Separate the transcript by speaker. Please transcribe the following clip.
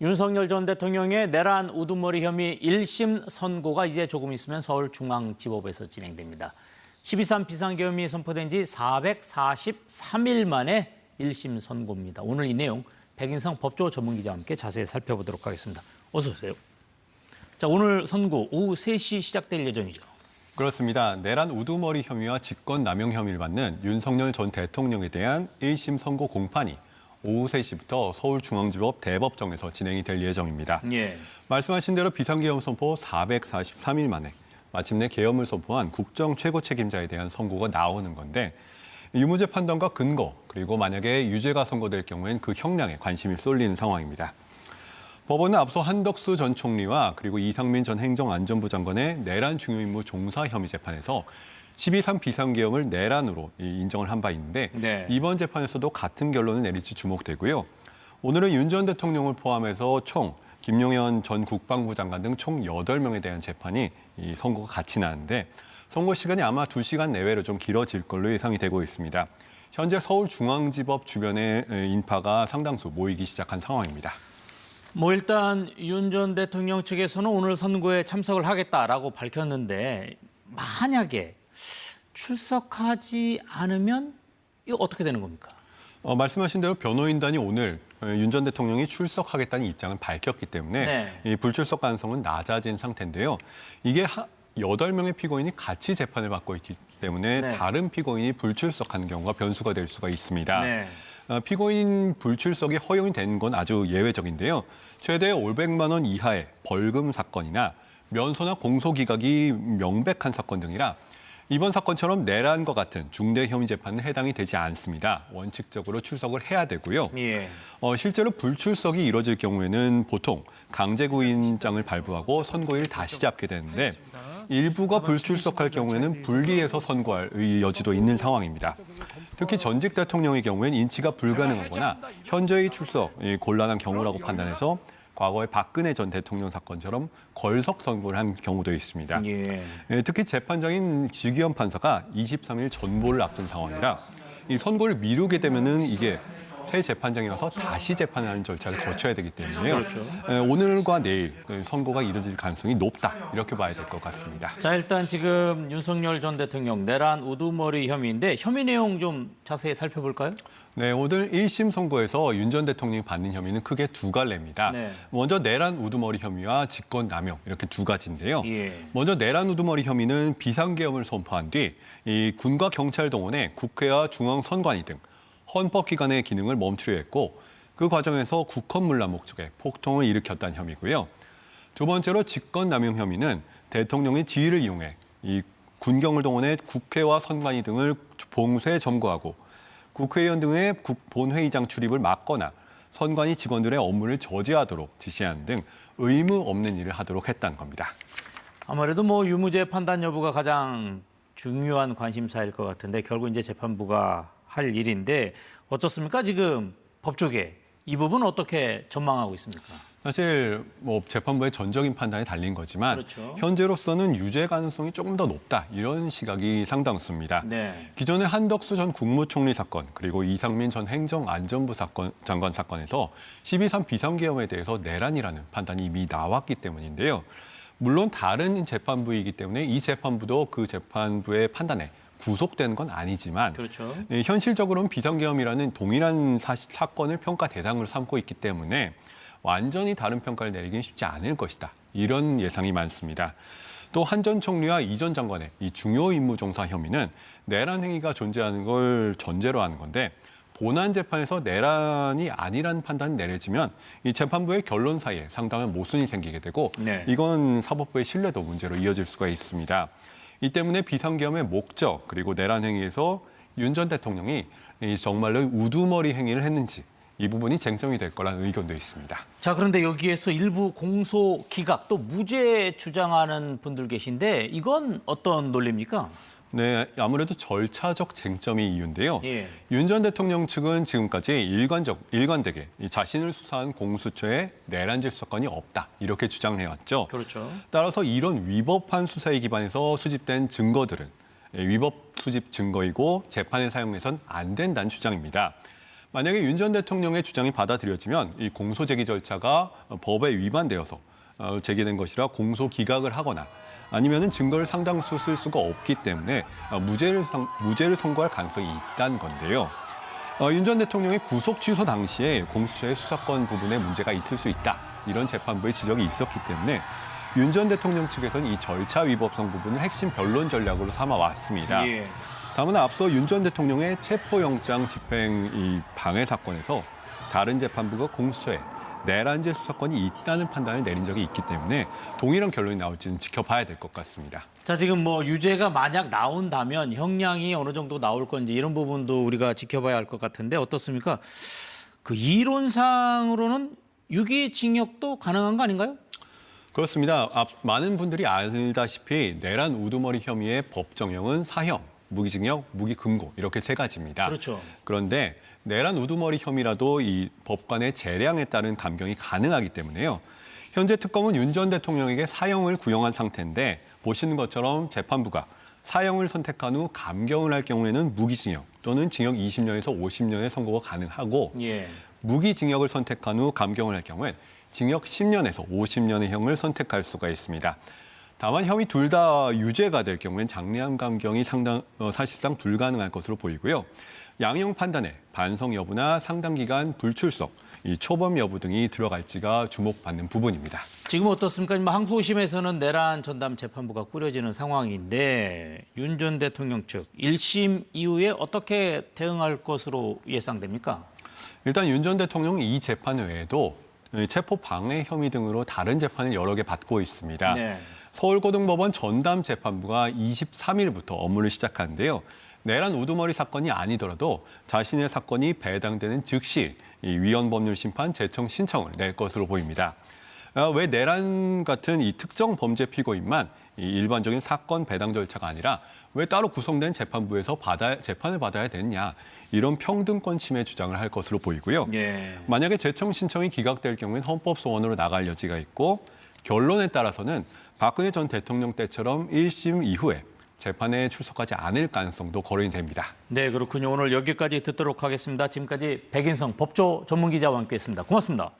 Speaker 1: 윤석열 전 대통령의 내란 우두머리 혐의 1심 선고가 이제 조금 있으면 서울중앙지법에서 진행됩니다. 12.3 비상계엄이 선포된 지 443일 만에 1심 선고입니다. 오늘 이 내용 백인성 법조 전문기자와 함께 자세히 살펴보도록 하겠습니다. 어서 오세요. 자, 오늘 선고 오후 3시 시작될 예정이죠.
Speaker 2: 그렇습니다. 내란 우두머리 혐의와 직권남용 혐의를 받는 윤석열 전 대통령에 대한 1심 선고 공판이 오후 3시부터 서울중앙지법 대법정에서 진행이 될 예정입니다.
Speaker 1: 예.
Speaker 2: 말씀하신 대로 비상계엄 선포 443일 만에 마침내 계엄을 선포한 국정 최고 책임자에 대한 선고가 나오는 건데 유무죄 판단과 근거 그리고 만약에 유죄가 선고될 경우엔 그 형량에 관심이 쏠리는 상황입니다. 법원은 앞서 한덕수 전 총리와 그리고 이상민 전 행정안전부 장관의 내란 중요임무 종사 혐의 재판에서 12.3 비상계엄을 내란으로 인정을 한 바 있는데
Speaker 1: 네.
Speaker 2: 이번 재판에서도 같은 결론을 내릴지 주목되고요. 오늘은 윤 전 대통령을 포함해서 총 김용현 전 국방부 장관 등 총 8명에 대한 재판이 선고가 같이 나는데 선고 시간이 아마 2시간 내외로 좀 길어질 걸로 예상이 되고 있습니다. 현재 서울중앙지법 주변에 인파가 상당수 모이기 시작한 상황입니다.
Speaker 1: 일단 윤 전 대통령 측에서는 오늘 선고에 참석을 하겠다라고 밝혔는데 만약에 출석하지 않으면 이거 어떻게 되는 겁니까?
Speaker 2: 말씀하신 대로 변호인단이 오늘 윤 전 대통령이 출석하겠다는 입장을 밝혔기 때문에
Speaker 1: 네.
Speaker 2: 이 불출석 가능성은 낮아진 상태인데요. 이게 8명의 피고인이 같이 재판을 받고 있기 때문에
Speaker 1: 네.
Speaker 2: 다른 피고인이 불출석하는 경우가 변수가 될 수가 있습니다.
Speaker 1: 네.
Speaker 2: 피고인 불출석이 허용이 된 건 아주 예외적인데요. 최대 500만 원 이하의 벌금 사건이나 면소나 공소기각이 명백한 사건 등이라 이번 사건처럼 내란과 같은 중대 혐의 재판은 해당이 되지 않습니다. 원칙적으로 출석을 해야 되고요.
Speaker 1: 예.
Speaker 2: 실제로 불출석이 이뤄질 경우에는 보통 강제구인장을 발부하고 선고일 다시 잡게 되는데 일부가 불출석할 경우에는 분리해서 선고할 여지도 있는 상황입니다. 특히 전직 대통령의 경우엔 인치가 불가능하거나 현저히 출석이 곤란한 경우라고 판단해서 과거의 박근혜 전 대통령 사건처럼 걸석 선고를 한 경우도 있습니다.
Speaker 1: 예.
Speaker 2: 특히 재판장인 지기현 판사가 23일 전보를 앞둔 상황이라 이 선고를 미루게 되면은 이게 새 재판장이라서 다시 재판하는 절차를 거쳐야 되기 때문에요.
Speaker 1: 그렇죠.
Speaker 2: 오늘과 내일 선고가 이뤄질 가능성이 높다 이렇게 봐야 될 것 같습니다.
Speaker 1: 자, 일단 지금 윤석열 전 대통령 내란 우두머리 혐의인데 혐의 내용 좀 자세히 살펴볼까요?
Speaker 2: 네, 오늘 1심 선고에서 윤 전 대통령이 받는 혐의는 크게 두 갈래입니다.
Speaker 1: 네.
Speaker 2: 먼저 내란 우두머리 혐의와 직권남용 이렇게 두 가지인데요.
Speaker 1: 예.
Speaker 2: 먼저 내란 우두머리 혐의는 비상계엄을 선포한 뒤 이 군과 경찰 동원해 국회와 중앙선관위 등 헌법기관의 기능을 멈추려 했고 그 과정에서 국헌문란 목적의 폭동을 일으켰다는 혐의고요. 두 번째로 직권남용 혐의는 대통령의 지위를 이용해 이 군경을 동원해 국회와 선관위 등을 봉쇄 점거하고 국회의원 등의 본회의장 출입을 막거나 선관위 직원들의 업무를 저지하도록 지시하는 등 의무 없는 일을 하도록 했다는 겁니다.
Speaker 1: 아무래도 유무죄 판단 여부가 가장 중요한 관심사일 것 같은데 결국 이제 재판부가 할 일인데 어떻습니까? 지금 법조계 이 부분 어떻게 전망하고 있습니까?
Speaker 2: 사실 재판부의 전적인 판단이 달린 거지만
Speaker 1: 그렇죠.
Speaker 2: 현재로서는 유죄 가능성이 조금 더 높다 이런 시각이 상당수입니다.
Speaker 1: 네.
Speaker 2: 기존의 한덕수 전 국무총리 사건 그리고 이상민 전 행정안전부 장관 사건에서 12.3 비상계엄에 대해서 내란이라는 판단이 이미 나왔기 때문인데요. 물론 다른 재판부이기 때문에 이 재판부도 그 재판부의 판단에 구속된 건 아니지만
Speaker 1: 그렇죠.
Speaker 2: 현실적으로는 비상계엄이라는 동일한 사건을 평가 대상으로 삼고 있기 때문에 완전히 다른 평가를 내리기는 쉽지 않을 것이다. 이런 예상이 많습니다. 또 한 전 총리와 이 전 장관의 이 중요 임무 종사 혐의는 내란 행위가 존재하는 걸 전제로 하는 건데 본안 재판에서 내란이 아니라는 판단이 내려지면 이 재판부의 결론 사이에 상당한 모순이 생기게 되고
Speaker 1: 네.
Speaker 2: 이건 사법부의 신뢰도 문제로 이어질 수가 있습니다. 이 때문에 비상계엄의 목적 그리고 내란 행위에서 윤 전 대통령이 정말로 우두머리 행위를 했는지 이 부분이 쟁점이 될 거라는 의견도 있습니다.
Speaker 1: 자, 그런데 여기에서 일부 공소 기각 또 무죄 주장하는 분들 계신데 이건 어떤 논리입니까?
Speaker 2: 네, 아무래도 절차적 쟁점이 이유인데요.
Speaker 1: 예.
Speaker 2: 윤 전 대통령 측은 지금까지 일관되게 자신을 수사한 공수처에 내란죄 수사권이 없다 이렇게 주장해왔죠.
Speaker 1: 그렇죠.
Speaker 2: 따라서 이런 위법한 수사에 기반해서 수집된 증거들은 위법 수집 증거이고 재판에 사용해선 안 된다는 주장입니다. 만약에 윤 전 대통령의 주장이 받아들여지면 이 공소 제기 절차가 법에 위반되어서 제기된 것이라 공소 기각을 하거나 아니면은 증거를 상당수 쓸 수가 없기 때문에 무죄를 선고할 가능성이 있다는 건데요. 윤 전 대통령의 구속 취소 당시에 공수처의 수사권 부분에 문제가 있을 수 있다. 이런 재판부의 지적이 있었기 때문에 윤 전 대통령 측에서는 이 절차 위법성 부분을 핵심 변론 전략으로 삼아왔습니다.
Speaker 1: 예.
Speaker 2: 다만 앞서 윤 전 대통령의 체포영장 집행 이 방해 사건에서 다른 재판부가 공수처에 내란죄 수사권이 있다는 판단을 내린 적이 있기 때문에 동일한 결론이 나올지는 지켜봐야 될 것 같습니다.
Speaker 1: 자, 지금 뭐 유죄가 만약 나온다면 형량이 어느 정도 나올 건지 이런 부분도 우리가 지켜봐야 할 것 같은데 어떻습니까? 그 이론상으로는 유기징역도 가능한 거 아닌가요?
Speaker 2: 그렇습니다. 많은 분들이 알다시피 내란 우두머리 혐의의 법정형은 사형, 무기징역, 무기금고 이렇게 세 가지입니다.
Speaker 1: 그렇죠.
Speaker 2: 그런데 내란 우두머리 혐의라도 이 법관의 재량에 따른 감경이 가능하기 때문에요. 현재 특검은 윤 전 대통령에게 사형을 구형한 상태인데 보시는 것처럼 재판부가 사형을 선택한 후 감경을 할 경우에는 무기징역 또는 징역 20년에서 50년의 선고가 가능하고
Speaker 1: 예.
Speaker 2: 무기징역을 선택한 후 감경을 할 경우엔 징역 10년에서 50년의 형을 선택할 수가 있습니다. 다만 혐의 둘 다 유죄가 될 경우엔 장량 감경이 사실상 불가능할 것으로 보이고요. 양형 판단에 반성 여부나 상당 기간 불출석, 이 초범 여부 등이 들어갈지가 주목받는 부분입니다.
Speaker 1: 지금 어떻습니까? 항소심에서는 내란 전담 재판부가 꾸려지는 상황인데 윤 전 대통령 측 1심 이후에 어떻게 대응할 것으로 예상됩니까?
Speaker 2: 일단 윤 전 대통령은 이 재판 외에도 체포 방해 혐의 등으로 다른 재판을 여러 개 받고 있습니다.
Speaker 1: 네.
Speaker 2: 서울고등법원 전담 재판부가 23일부터 업무를 시작하는데요. 내란 우두머리 사건이 아니더라도 자신의 사건이 배당되는 즉시 이 위헌법률심판 제청 신청을 낼 것으로 보입니다. 왜 내란 같은 이 특정 범죄 피고인만 이 일반적인 사건 배당 절차가 아니라 왜 따로 구성된 재판부에서 재판을 받아야 되느냐 이런 평등권 침해 주장을 할 것으로 보이고요.
Speaker 1: 예.
Speaker 2: 만약에 제청 신청이 기각될 경우엔 헌법소원으로 나갈 여지가 있고 결론에 따라서는 박근혜 전 대통령 때처럼 1심 이후에 재판에 출석하지 않을 가능성도 거론이 됩니다.
Speaker 1: 네, 그렇군요. 오늘 여기까지 듣도록 하겠습니다. 지금까지 백인성 법조 전문기자와 함께했습니다. 고맙습니다.